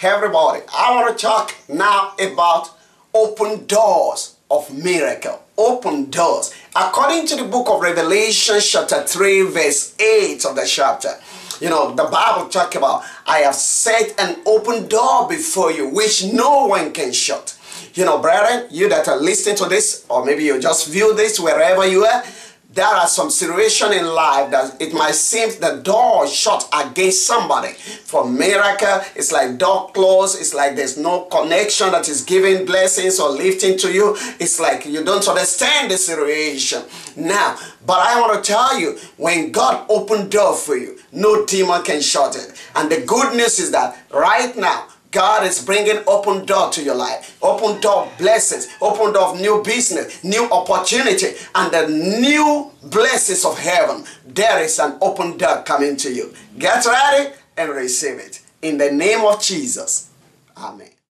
everybody. I want to talk now about open doors of miracle. Open doors. According to the book of Revelation chapter 3 verse 8 of the chapter, you know, the Bible talk about, I have set an open door before you which no one can shut. You know, brethren, you that are listening to this, or maybe you just view this wherever you are, there are some situations in life that it might seem the door is shut against somebody. For miracle, it's like door closed. It's like there's no connection that is giving blessings or lifting to you. It's like you don't understand the situation. Now, but I want to tell you, when God opened door for you, no demon can shut it. And the good news is that right now, God is bringing open door to your life, open door of blessings, open door of new business, new opportunity, and the new blessings of heaven. There is an open door coming to you. Get ready and receive it. In the name of Jesus. Amen.